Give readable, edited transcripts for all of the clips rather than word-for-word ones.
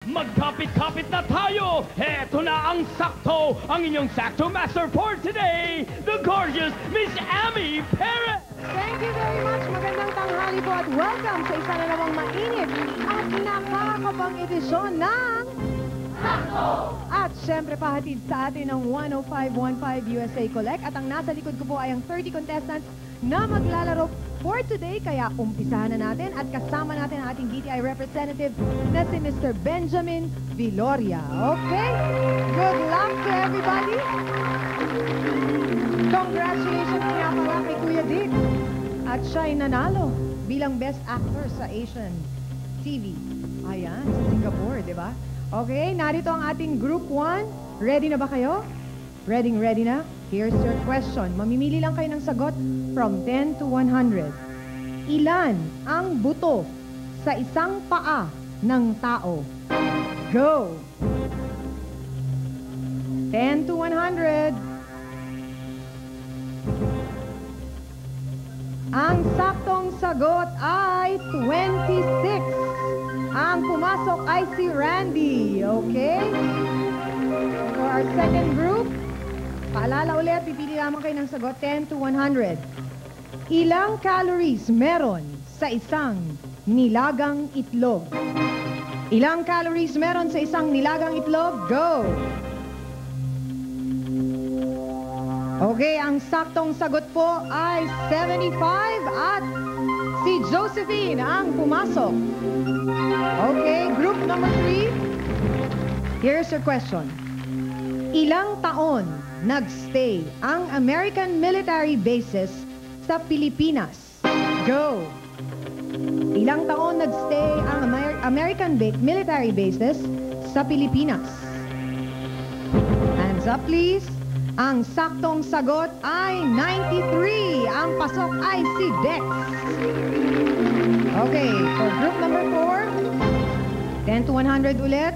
Magkapit-kapit na tayo! Eto na ang sakto! Ang inyong sakto master for today, the gorgeous Miss Amy Perez! Thank you very much. Magandang tanghali po at welcome sa isa na namang mainit at nakakapang edisyon ng Sakto! At syempre pahatid sa atin ng 105.15 USA Collect at ang nasa likod ko po ay ang 30 contestants na maglalaro for today. Kaya umpisahan na natin at kasama natin ang ating DTI representative na si Mr. Benjamin Viloria. Okay? Good luck to everybody! Congratulations nga pala kay Kuya Dick. At siya'y nanalo bilang Best Actor sa Asian TV. Ayan, sa Singapore, di ba? Okay, narito ang ating Group 1. Ready na ba kayo? Ready na? Here's your question. Mamimili lang kayo ng sagot from 10 to 100. Ilan ang buto sa isang paa ng tao? Go! 10 to 100. Ang saktong sagot ay 26. Ang pumasok ay si Randy. Okay? For our second group, paalala ulit, pipili lamang kayo ng sagot 10 to 100. Ilang calories meron sa isang nilagang itlog? Ilang calories meron sa isang nilagang itlog? Go! Okay, ang saktong sagot po ay 75 at si Josephine ang pumasok. Okay, group number 3. Here's your question. Ilang taon nagstay ang American military bases sa Pilipinas? Go! Ilang taon nagstay ang American military bases sa Pilipinas? Hands up, please. Ang saktong sagot ay 93. Ang pasok ay si Dex. Okay, for group number 4, 10 to 100 ulit.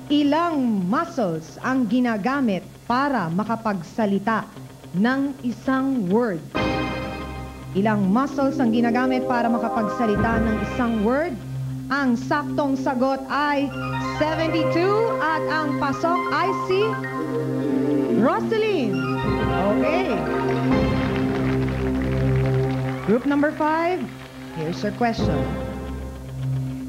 Ilang muscles ang ginagamit para makapagsalita ng isang word? Ilang muscles ang ginagamit para makapagsalita ng isang word? Ang saktong sagot ay 72 at ang pasok ay si Rosaline. Okay. Group number 5, here's your question.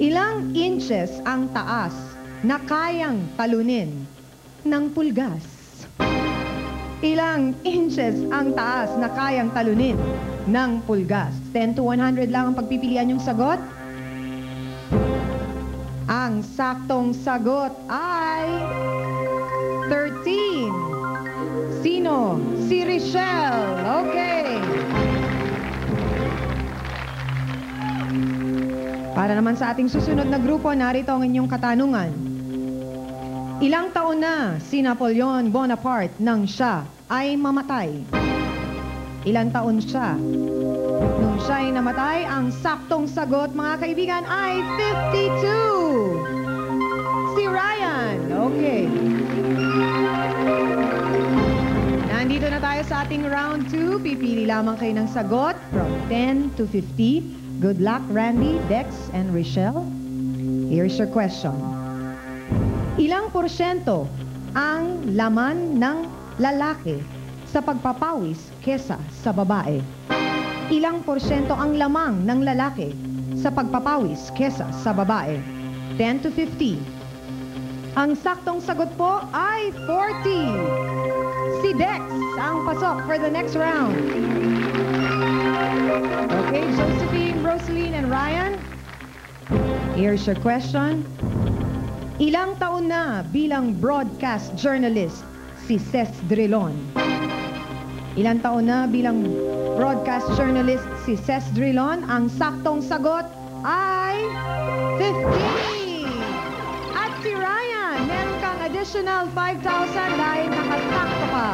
Ilang inches ang taas na kayang talunin ng pulgas? Ilang inches ang taas na kayang talunin ng pulgas? 10 to 100 lang ang pagpipilian yung sagot. Ang saktong sagot ay 13. Sino? Si Richelle. Okay. Para naman sa ating susunod na grupo, narito ang inyong katanungan. Ilang taon na si Napoleon Bonaparte nang siya ay mamatay? Ilang taon siya nung siya ay namatay? Ang saktong sagot, mga kaibigan, ay 52. Si Ryan. Okay. Nandito na tayo sa ating round 2. Pipili lamang kayo ng sagot from 10 to 50. Good luck, Randy, Dex, and Richelle. Here's your question. Ilang porsyento ang laman ng lalaki sa pagpapawis kesa sa babae? Ilang porsyento ang lamang ng lalaki sa pagpapawis kesa sa babae? 10 to 50. Ang saktong sagot po ay 40. Si Dex ang pasok for the next round. Okay, Josephine, Rosaline, and Ryan. Here's your question. Ilang taon na bilang broadcast journalist si Ces Drilon? Ilang taon na bilang broadcast journalist si Ces Drilon? Ang saktong sagot ay 50. At si Ryan, meron kang additional 5,000 dahil nakasakto ka.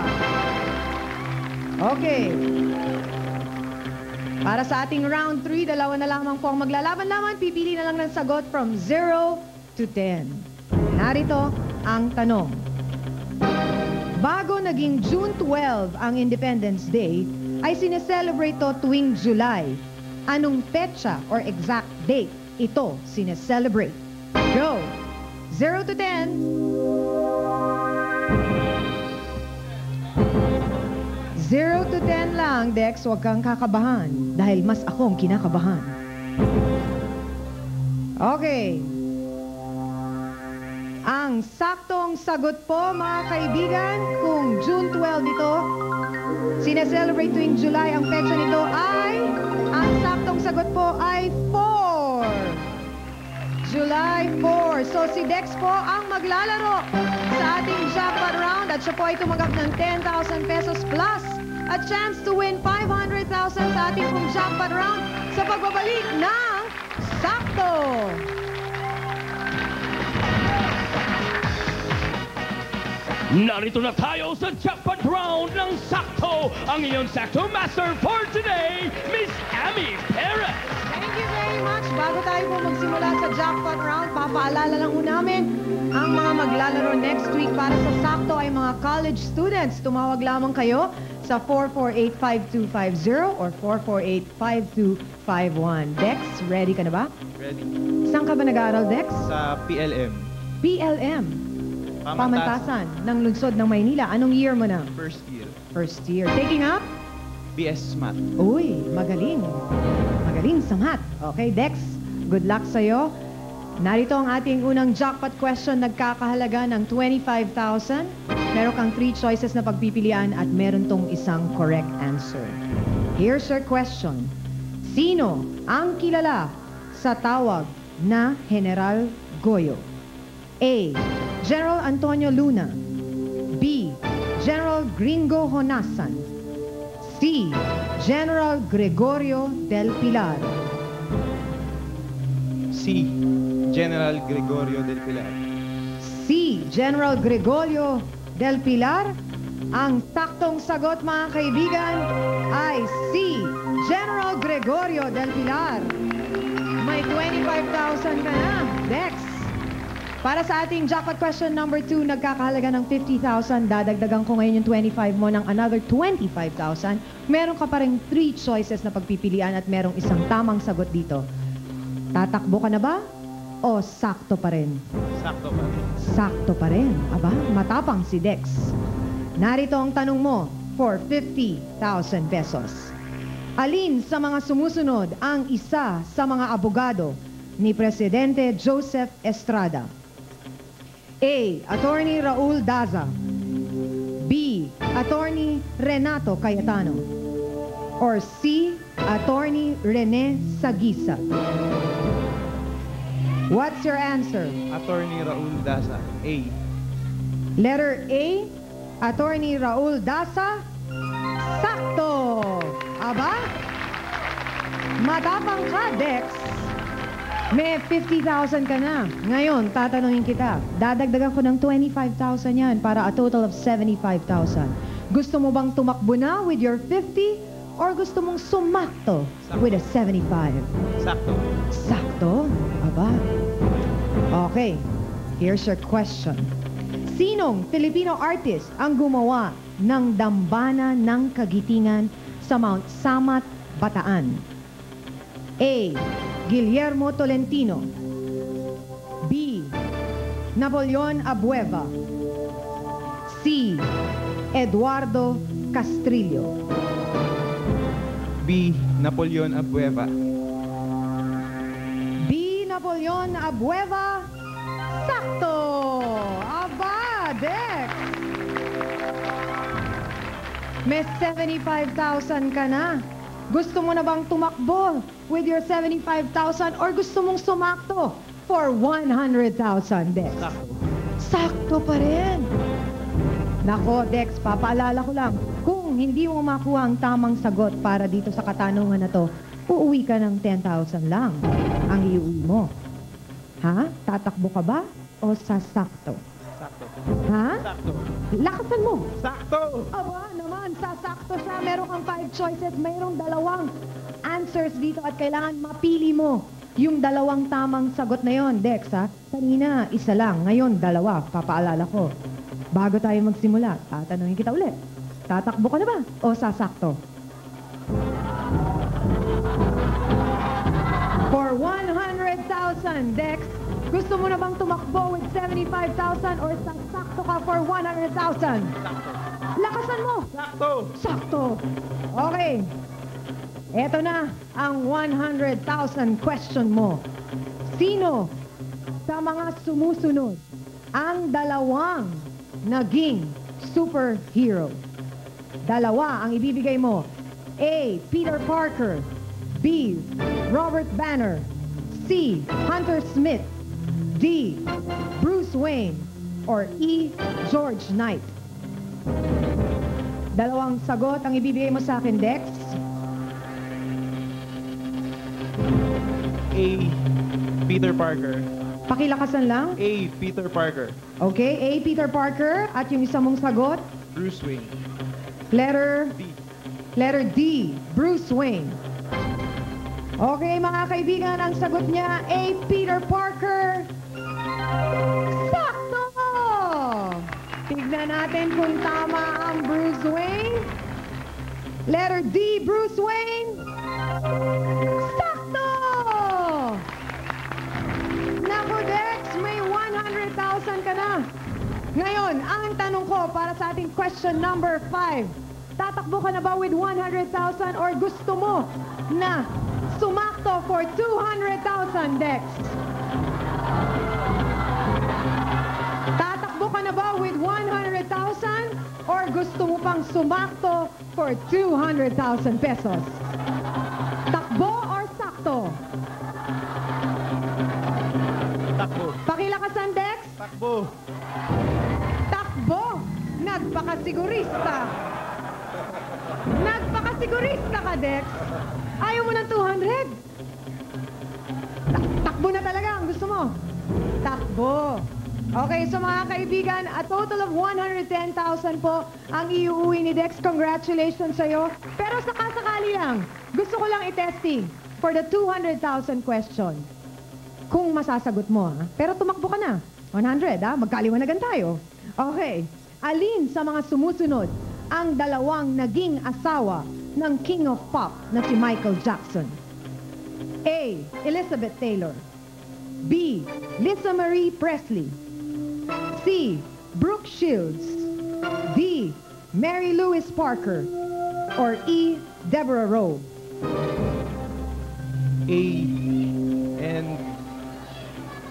Okay. Para sa ating round 3, dalawa na lamang po ang maglalaban-laban. Pipili na lang ng sagot from 0 to 10. Narito ang tanong. Bago naging June 12 ang Independence Day, ay sineselebrate to tuwing July. Anong petsa or exact date ito sineselebrate? Go! 0 to 10. 0 to 10 lang, Dex. Huwag kang kakabahan dahil mas akong kinakabahan. Okay. Ang saktong sagot po, mga kaibigan, kung June 12 ito, sineselebrate tuwing July ang petsa nito ay, ang saktong sagot po ay 4. July 4. So si Dex po ang maglalaro sa ating jackpot round at siya po ay tumanggap ng 10,000 pesos plus a chance to win 500,000 sa ating pong jackpot round sa pagbabalik ng Sakto! Narito na tayo sa jackpot round ng Sakto, ang inyong Sakto Master for today, Miss Amy Perez. Thank you very much. Bago tayo po magsimula sa jackpot round, papaalala lang po namin, ang mga maglalaro next week para sa Sakto ay mga college students. Tumawag lamang kayo sa 448-5250 or 448-5251. Dex, ready ka na ba? Ready. Saan ka ba nag-aaral, Dex? Sa PLM. PLM. Pamantasan ng lungsod ng Maynila. Anong year mo na? First year. First year. Taking up? BS Math. Uy, magaling. Magaling sa math. Okay, Dex, good luck sa'yo. Narito ang ating unang jackpot question, nagkakahalaga ng 25,000. Meron kang 3 choices na pagpipilian at meron tong isang correct answer. Here's your question. Sino ang kilala sa tawag na General Goyo? A. General Antonio Luna. B. General Gringo Honasan. C. General Gregorio del Pilar. C. General Gregorio del Pilar. C. General Gregorio del Pilar. Ang taktong sagot, mga kaibigan, ay C. General Gregorio del Pilar. May 25,000 ka na, Dex. Para sa ating jackpot question number 2, nagkakahalaga ng 50,000. Dadagdagan ko ngayon yung 25 mo ng another 25,000. Meron ka pa rin 3 choices na pagpipilian at merong isang tamang sagot dito. Tatakbo ka na ba? O sakto pa rin? Sakto ba? Sakto pa rin. Aba, matapang si Dex. Narito ang tanong mo for 50,000 pesos. Alin sa mga sumusunod ang isa sa mga abogado ni Presidente Joseph Estrada? A. Attorney Raul Daza. B. Attorney Renato Cayetano. Or C. Attorney Rene Saguisa. What's your answer? Attorney Raul Daza. A. Letter A. Attorney Raul Daza. Sakto! Aba? Matapang ka, Dex. May 50,000 ka na. Ngayon, tatanungin kita. Dadagdagan ko ng 25,000 yan para a total of 75,000. Gusto mo bang tumakbo na with your 50 or gusto mong sumakto with a 75? Sakto. Sakto? Aba? Okay. Here's your question. Sinong Filipino artist ang gumawa ng Dambana ng Kagitingan sa Mount Samat, Bataan? A. Guillermo Tolentino. B. Napoleon Abueva. C. Eduardo Castrillo. B. Napoleon Abueva. B. Napoleon Abueva. Sakto! Aba, Dex! May 75,000 ka na. Gusto mo na bang tumakbo with your 75,000 or gusto mong sumakto for 100,000, Dex? Sakto. Sakto pa rin. Nako, Dex, papaalala ko lang, kung hindi mo makuha ang tamang sagot para dito sa katanungan na to, uuwi ka ng 10,000 lang ang iuwi mo. Ha? Tatakbo ka ba o sasakto? Sakto. Ha? Sakto. Lakasan mo. Sakto! Aba naman, sasakto siya. Meron kang 5 choices, mayroong 2 answers dito at kailangan mapili mo yung 2 tamang sagot na yon, Dex, ha? Kanina, 1 lang. Ngayon, 2. Papaalala ko. Bago tayo magsimula, tatanungin kita ulit. Tatakbo ka na ba o sasakto? For 100,000, Dex, Gusto mo na bang tumakbo with 75,000 or sakto ka for 100,000? Sakto. Lakasan mo! Sakto! Sakto! Okay. Eto na ang 100,000 question mo. Sino sa mga sumusunod ang dalawang naging superhero? Dalawa ang ibibigay mo. A. Peter Parker. B. Robert Banner. C. Hunter Smith. D. Bruce Wayne. Or E. George Knight. Dalawang sagot ang ibibigay mo sa akin, Dex. A. Peter Parker. Pakilakasan lang. A. Peter Parker. Okay, A. Peter Parker. At yung isa mong sagot, Bruce Wayne. letter B. Letter D, Bruce Wayne. Okay, mga kaibigan, ang sagot niya, A. Peter Parker. Sakto! Tignan natin kung tama ang Bruce Wayne. Letter D, Bruce Wayne. Sakto! Naku, Dex, may 100,000 ka na. Ngayon, ang tanong ko para sa ating question number 5. Tatakbo ka na ba with 100,000 or gusto mo na sumakto for 200,000, Dex? Tatakbo ka na ba with 100,000 or gusto mo pang sumakto for 200,000 pesos? Takbo or sakto? Takbo. Pakilakasan, Dex? Takbo. Takbo! Nagpakasigurista! Nagpakasigurista ka, Dex. Ayaw mo ng 200? Takbo na talaga ang gusto mo. Takbo. Okay, so mga kaibigan, a total of 110,000 po ang iuwi ni Dex. Congratulations sa'yo. Pero sakasakali lang, gusto ko lang i-testing for the 200,000 question. Kung masasagot mo, ha? Pero tumakbo ka na. 100, ha? Magkaliwanagan tayo. Okay. Alin sa mga sumusunod ang dalawang naging asawa ng King of Pop na si Michael Jackson? A. Elizabeth Taylor. B. Lisa Marie Presley. C. Brooke Shields. D. Mary Louise Parker. Or E. Deborah Rowe. A. And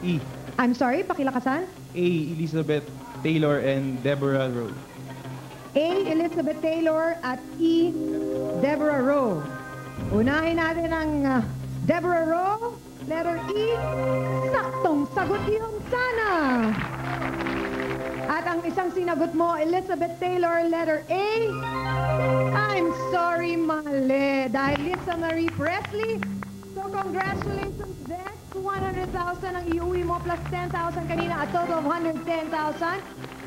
E. I'm sorry, pakilakasan. A. Elizabeth Taylor and Deborah Rowe. A. Elizabeth Taylor at E. Deborah Rowe. Unahin natin ang Deborah Rowe, letter E. Saktong sagot yun sana. At ang isang sinagot mo, Elizabeth Taylor, letter A. I'm sorry, mali. Dahil Lisa Marie Presley. So congratulations, Dex. 100,000 ang iuwi mo plus 10,000 kanina, a total of 110,000.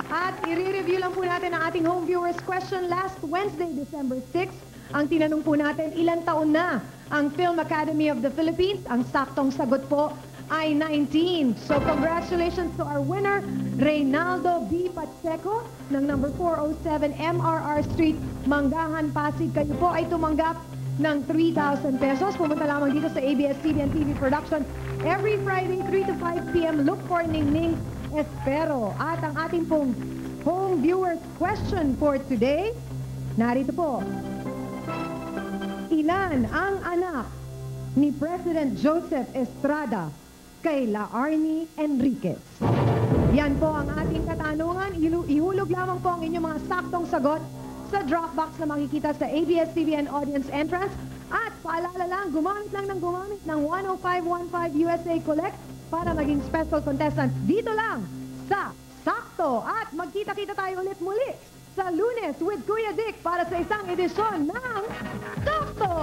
At i-review lang po natin ang ating home viewers question last Wednesday, December 6. Ang tinanong po natin, ilang taon na ang Film Academy of the Philippines? Ang saktong sagot po ay 19. So congratulations to our winner, Reynaldo B. Pacheco ng number 407 MRR Street, Manggahan, Pasig. Kayo po ay tumanggap ng 3,000 pesos. Pumunta lamang dito sa ABS-CBN TV Production every Friday, 3 to 5 p.m. Look for Ningning Espero. At ang ating pong home viewers question for today, narito po. Ilan ang anak ni President Joseph Estrada kay La Arnie Enriquez? Yan po ang ating katanungan. Ihulog lamang po ang inyong mga saktong sagot sa drop box na makikita sa ABS-CBN audience entrance. At paalala lang, gumamit lang ng 10515 USA Collect para maging special contestant dito lang sa Sakto. At magkita-kita tayo ulit muli sa Lunes with Kuya Dick para sa isang edisyon ng Sakto!